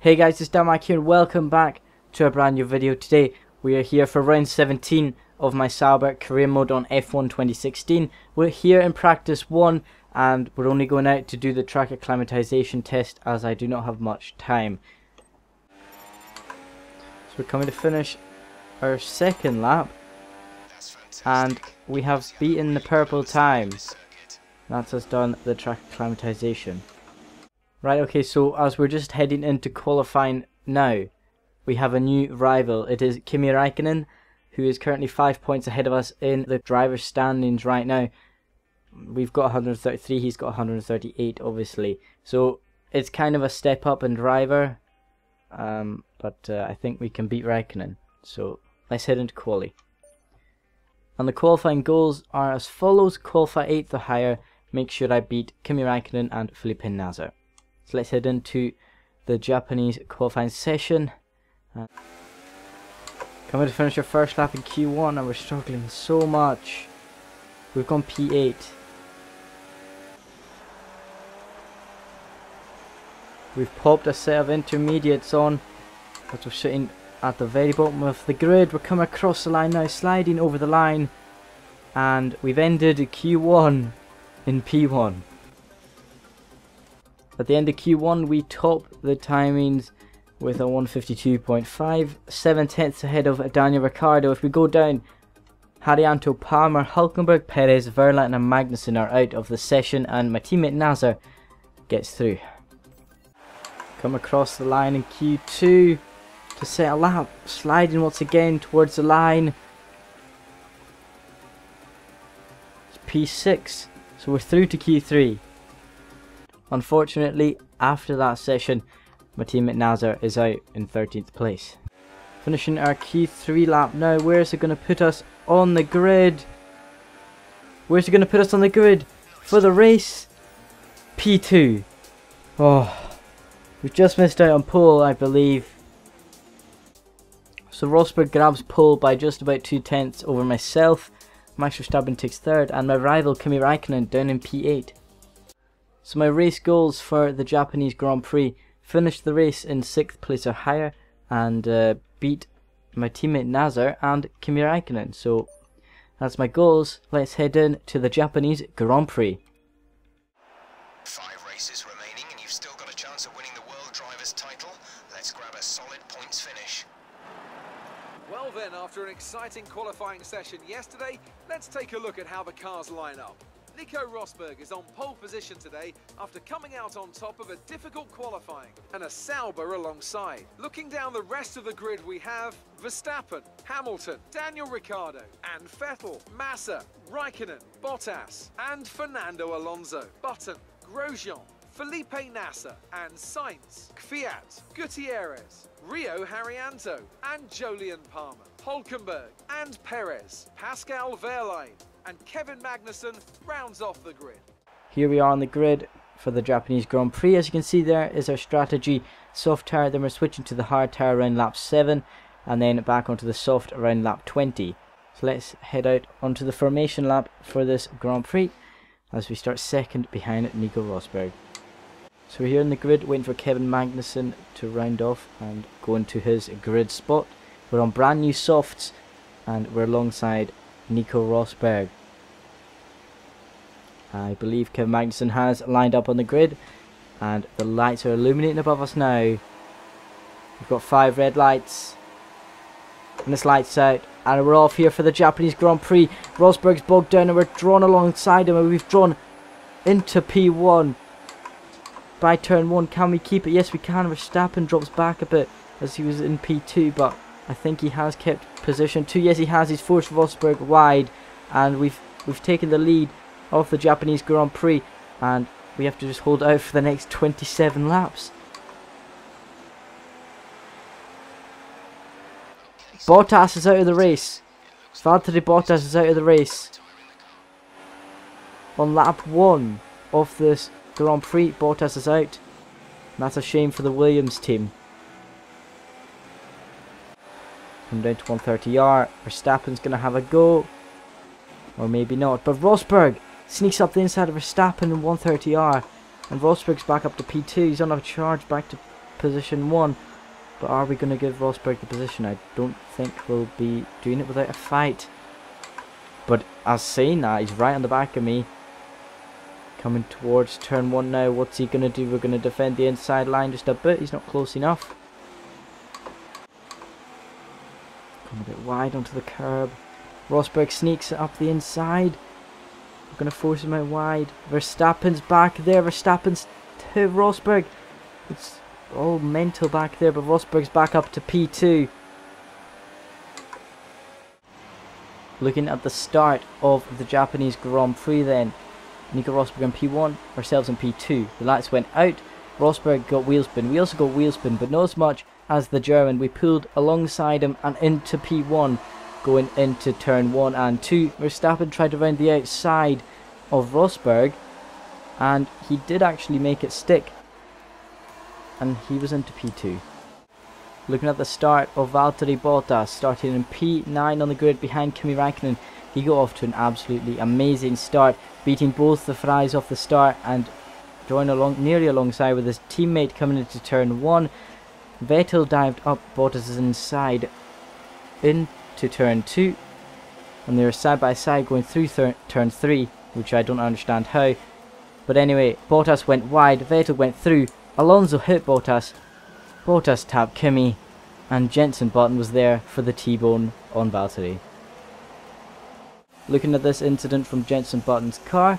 Hey guys, it's Dan here and welcome back to a brand new video. Today we are here for round 17 of my Sauber career mode on F1 2016. We're here in practice 1 and we're only going out to do the track acclimatization test as I do not have much time. So we're coming to finish our second lap and we have beaten the purple time. That's us done the track acclimatization. Right, okay, so as we're just heading into qualifying now, we have a new rival. It is Kimi Räikkönen, who is currently 5 points ahead of us in the driver's standings right now. We've got 133, he's got 138, obviously. So it's kind of a step up in driver, but I think we can beat Räikkönen. So let's head into quali. And the qualifying goals are as follows: qualify 8th or higher, make sure I beat Kimi Räikkönen and Felipe Nasr. So let's head into the Japanese qualifying session. Coming to finish our first lap in Q1 and we're struggling so much. We've gone P8. We've popped a set of intermediates on, but we're sitting at the very bottom of the grid. We're coming across the line now, sliding over the line, and we've ended Q1 in P1. At the end of Q1 we top the timings with a 152.5, 7 tenths ahead of Daniel Ricciardo. If we go down, Haryanto, Palmer, Hülkenberg, Perez, Verlaine and Magnussen are out of the session and my teammate Nasr gets through. Come across the line in Q2 to set a lap, sliding once again towards the line. It's P6, so we're through to Q3. Unfortunately, after that session, my teammate Nasr is out in 13th place. Finishing our Q3 lap now. Where is it going to put us on the grid? Where's it going to put us on the grid for the race? P2. Oh, we've just missed out on pole, I believe. So Rosberg grabs pole by just about 2 tenths over myself. Max Verstappen takes 3rd and my rival Kimi Räikkönen down in P8. So my race goals for the Japanese Grand Prix: finish the race in 6th place or higher and beat my teammate Nasr and Kimi Räikkönen. So that's my goals. Let's head in to the Japanese Grand Prix. 5 races remaining and you've still got a chance of winning the World Drivers' title. Let's grab a solid points finish. Well then, after an exciting qualifying session yesterday, let's take a look at how the cars line up. Nico Rosberg is on pole position today after coming out on top of a difficult qualifying, and a Sauber alongside. Looking down the rest of the grid, we have Verstappen, Hamilton, Daniel Ricciardo and Vettel, Massa, Räikkönen, Bottas and Fernando Alonso, Button, Grosjean, Felipe Nasr and Sainz, Kvyat, Gutierrez, Rio Haryanto and Jolyon Palmer, Hülkenberg and Perez, Pascal Wehrlein and Kevin Magnussen rounds off the grid. Here we are on the grid for the Japanese Grand Prix. As you can see, there is our strategy: soft tire, then we're switching to the hard tire around lap 7 and then back onto the soft around lap 20. So let's head out onto the formation lap for this Grand Prix as we start second behind Nico Rosberg. So we're here in the grid waiting for Kevin Magnussen to round off and go into his grid spot. We're on brand new softs and we're alongside Nico Rosberg. I believe Kevin Magnussen has lined up on the grid and the lights are illuminating above us now. We've got 5 red lights and this light's out and we're off here for the Japanese Grand Prix. Rosberg's bogged down and we're drawn alongside him and we've drawn into P1 by turn 1. Can we keep it? Yes, we can. Verstappen drops back a bit as he was in P2, but I think he has kept position 2. Yes, he has. He's forced Rosberg wide and we've taken the lead of the Japanese Grand Prix and we have to just hold out for the next 27 laps. Bottas is out of the race. Valtteri Bottas is out of the race. On lap 1 of this Grand Prix, Bottas is out. That's a shame for the Williams team. Come down to 130R. Verstappen's going to have a go. Or maybe not. But Rosberg sneaks up the inside of Verstappen in 130R. And Rosberg's back up to P2. He's on a charge back to position 1. But are we going to give Rosberg the position? I don't think we'll be doing it without a fight. But as saying that, he's right on the back of me. Coming towards turn 1 now. What's he going to do? We're going to defend the inside line just a bit. He's not close enough. Come a bit wide onto the curb. Rosberg sneaks it up the inside. We're going to force him out wide. Verstappen's back there. Verstappen's to Rosberg. It's all mental back there, but Rosberg's back up to P2. Looking at the start of the Japanese Grand Prix then. Nico Rosberg in P1, ourselves in P2. The lights went out. Rosberg got wheel spin. We also got wheel spin, but not as much as the German. We pulled alongside him and into P1, going into turn 1 and 2. Verstappen tried to round the outside of Rosberg, and he did actually make it stick, and he was into P2. Looking at the start of Valtteri Bottas, starting in P9 on the grid behind Kimi Räikkönen. He got off to an absolutely amazing start, beating both the Ferraris off the start and joined nearly alongside with his teammate coming into turn 1. Vettel dived up Bottas' inside into turn 2, and they were side by side going through turn 3, which I don't understand how. But anyway, Bottas went wide, Vettel went through, Alonso hit Bottas, Bottas tapped Kimi, and Jenson Button was there for the T-bone on Valtteri. Looking at this incident from Jenson Button's car,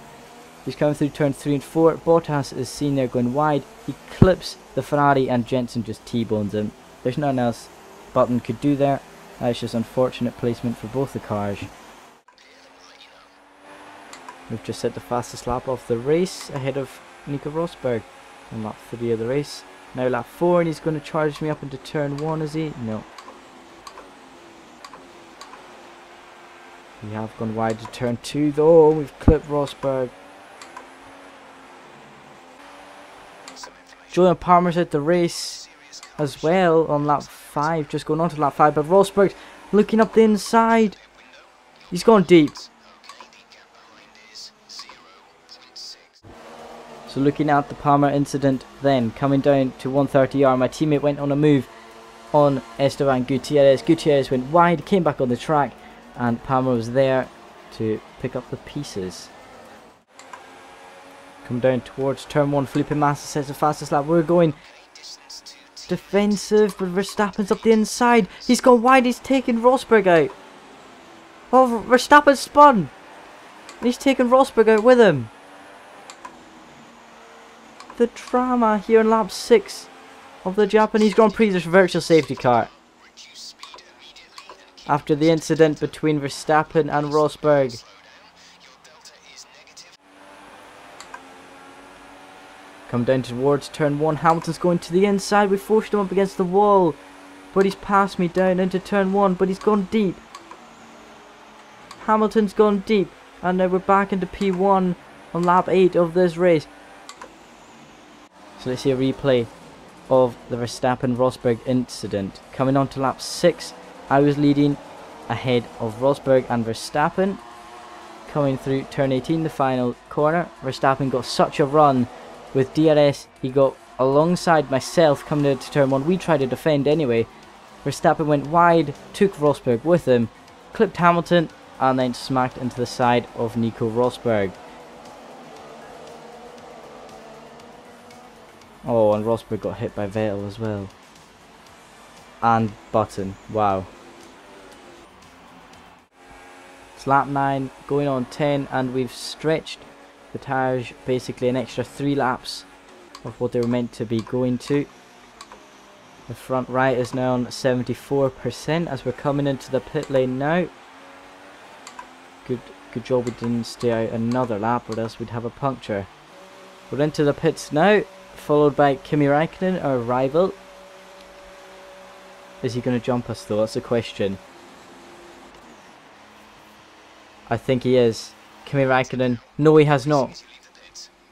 he's coming through turn 3 and 4. Bottas is seen there going wide. He clips the Ferrari and Jenson just T-bones him. There's nothing else Button could do there. That's just unfortunate placement for both the cars. We've just set the fastest lap of the race ahead of Nico Rosberg on lap 3 of the race. Now lap 4, and he's going to charge me up into turn 1, is he? No. We have gone wide to turn 2 though. We've clipped Rosberg. Julian Palmer's at the race as well on lap 5. Just going on to lap 5. But Rosberg looking up the inside. He's gone deep. So looking at the Palmer incident then. Coming down to 130R. My teammate went on a move on Esteban Gutierrez. Gutierrez went wide. Came back on the track. And Palmer was there to pick up the pieces. Come down towards turn 1. Felipe Massa says the fastest lap. We're going defensive, but Verstappen's up the inside. He's gone wide. He's taken Rosberg out. Oh, Verstappen spun. He's taken Rosberg out with him. The drama here in lap 6 of the Japanese Grand Prix. There's a virtual safety car. After the incident between Verstappen and Rosberg. Come down towards turn 1. Hamilton's going to the inside. We forced him up against the wall. But he's passed me down into turn 1. But he's gone deep. Hamilton's gone deep. And now we're back into P1 on lap 8 of this race. So let's see a replay of the Verstappen-Rosberg incident. Coming on to lap 6. I was leading ahead of Rosberg and Verstappen. Coming through turn 18, the final corner. Verstappen got such a run with DRS. He got alongside myself coming into turn 1. We tried to defend anyway. Verstappen went wide, took Rosberg with him, clipped Hamilton, and then smacked into the side of Nico Rosberg. Oh, and Rosberg got hit by Vettel as well. And Button. Wow. It's lap 9, going on 10, and we've stretched the tyres basically an extra 3 laps of what they were meant to be going to. The front right is now on 74% as we're coming into the pit lane now. Good job we didn't stay out another lap, or else we'd have a puncture. We're into the pits now, followed by Kimi Räikkönen, our rival. Is he going to jump us though? That's the question. I think he is. Kimi Räikkönen. No, he has not.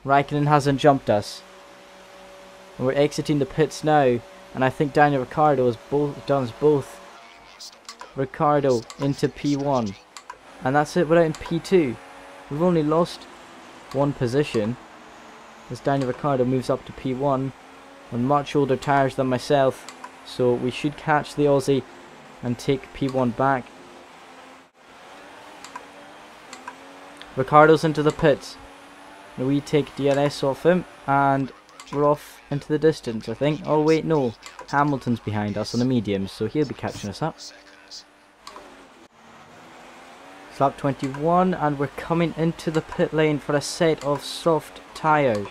Räikkönen hasn't jumped us. And we're exiting the pits now. And I think Daniel Ricciardo has done us both. Ricciardo into P1. And that's it, we're out in P2. We've only lost 1 position. As Daniel Ricciardo moves up to P1. on much older tyres than myself, so we should catch the Aussie and take P1 back. Ricardo's into the pits. Now we take DRS off him and we're off into the distance, I think. Oh wait, no. Hamilton's behind us on the mediums, so he'll be catching us up. Lap 21 and we're coming into the pit lane for a set of soft tyres.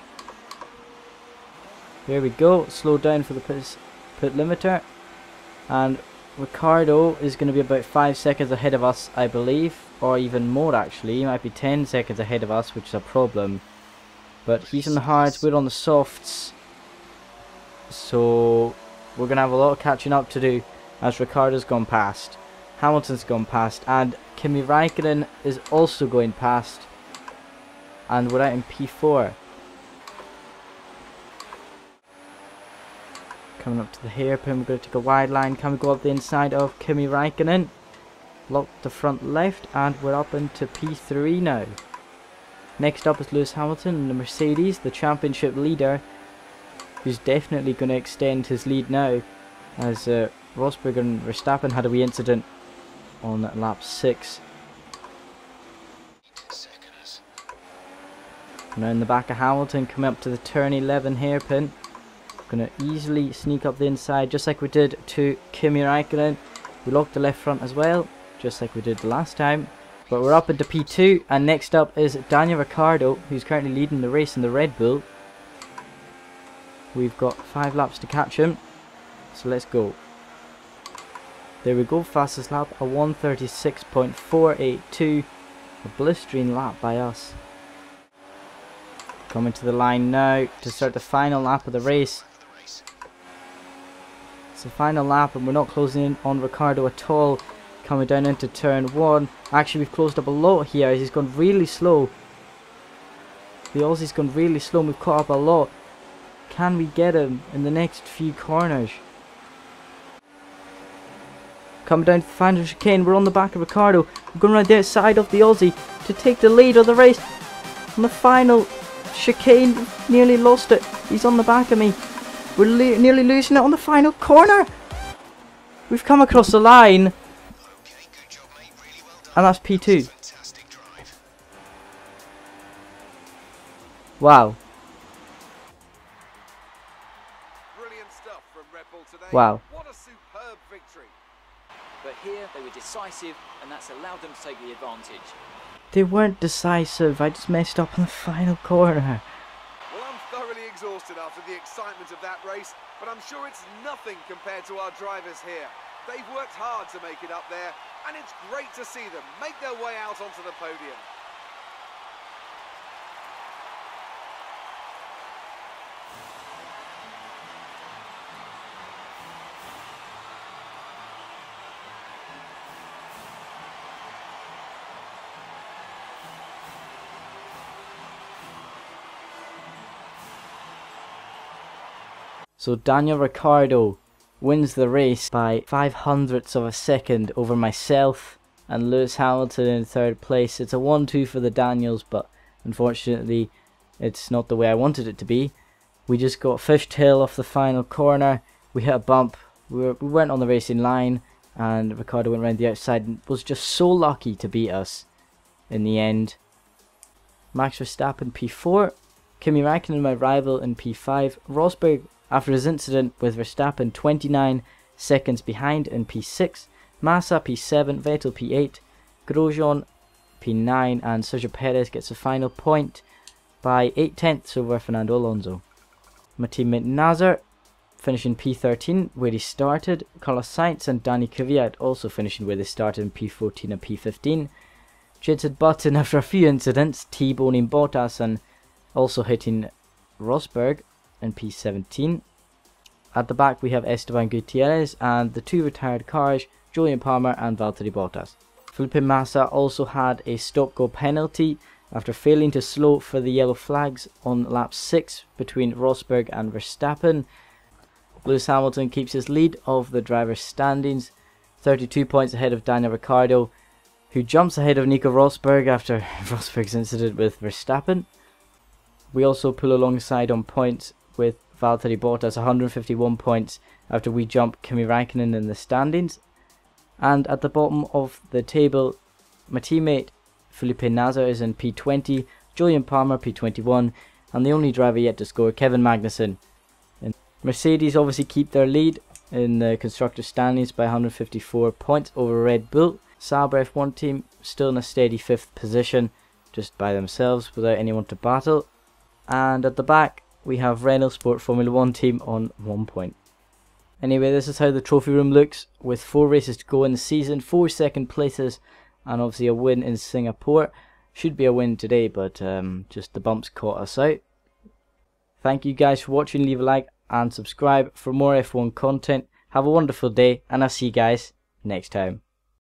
There we go. Slow down for the pit limiter. And Ricardo is going to be about 5 seconds ahead of us, I believe. Or even more actually. He might be 10 seconds ahead of us, which is a problem. But he's on the hards, we're on the softs. So we're going to have a lot of catching up to do as Ricardo's gone past. Hamilton's gone past, and Kimi Raikkonen is also going past, and we're out in P4. Coming up to the hairpin, we're going to take a wide line. Can we go up the inside of Kimi Raikkonen? Lock the front left, and we're up into P3 now. Next up is Lewis Hamilton in the Mercedes, the championship leader, who's definitely going to extend his lead now, as Rosberg and Verstappen had a wee incident on lap 6. Now in the back of Hamilton, coming up to the turn 11 hairpin. Going to easily sneak up the inside, just like we did to Kimi Raikkonen. We locked the left front as well, just like we did the last time. But we're up into P2, and next up is Daniel Ricciardo, who's currently leading the race in the Red Bull. We've got 5 laps to catch him, so let's go. There we go, fastest lap, a 1:36.482, a blistering lap by us. Coming to the line now to start the final lap of the race. It's the final lap and we're not closing in on Ricciardo at all. Coming down into turn 1. Actually, we've closed up a lot here as he's gone really slow. The Aussie's gone really slow and we've caught up a lot. Can we get him in the next few corners? Coming down to the final chicane, we're on the back of Ricciardo. We're going around the outside of the Aussie to take the lead of the race. On the final chicane, nearly lost it. He's on the back of me. We're nearly losing it on the final corner. We've come across the line. And that's P2. Wow. Brilliant stuff from Red Bull today. Wow. What a superb victory. But here they were decisive, and that's allowed them to take the advantage. They weren't decisive. I just messed up on the final corner. Well, I'm thoroughly exhausted after the excitement of that race, but I'm sure it's nothing compared to our drivers here. They've worked hard to make it up there, and it's great to see them make their way out onto the podium. So Daniel Ricciardo wins the race by 0.05 of a second over myself and Lewis Hamilton in third place. It's a 1-2 for the Daniels, but unfortunately it's not the way I wanted it to be. We just got fishtail off the final corner. We hit a bump. We went on the racing line and Ricciardo went around the outside and was just so lucky to beat us in the end. Max Verstappen P4. Kimi Raikkonen, my rival, in P5. Rosberg, after his incident with Verstappen, 29 seconds behind in P6. Massa P7, Vettel P8, Grosjean P9, and Sergio Perez gets a final point by 0.8 over Fernando Alonso. My teammate Nazar finishing P13 where he started. Carlos Sainz and Dani Kvyat also finishing where they started in P14 and P15. Jenson Button, after a few incidents, T-boning Bottas and also hitting Rosberg in P17. At the back we have Esteban Gutierrez and the 2 retired cars, Julian Palmer and Valtteri Bottas. Felipe Massa also had a stop-go penalty after failing to slow for the yellow flags on lap 6 between Rosberg and Verstappen. Lewis Hamilton keeps his lead of the drivers' standings, 32 points ahead of Daniel Ricciardo, who jumps ahead of Nico Rosberg after Rosberg's incident with Verstappen. We also pull alongside on points with Valtteri Bottas 151 points after we jump Kimi Räikkönen in the standings. And at the bottom of the table, my teammate Felipe Nasr is in P20, Julian Palmer P21, and the only driver yet to score, Kevin Magnussen. And Mercedes obviously keep their lead in the constructor standings by 154 points over Red Bull. Sauber F1 team still in a steady 5th position, just by themselves without anyone to battle. And at the back we have Renault Sport Formula 1 team on 1 point. Anyway, this is how the trophy room looks with 4 races to go in the season, 4 second places, and obviously a win in Singapore. Should be a win today, but just the bumps caught us out. Thank you guys for watching. Leave a like and subscribe for more F1 content. Have a wonderful day, and I'll see you guys next time.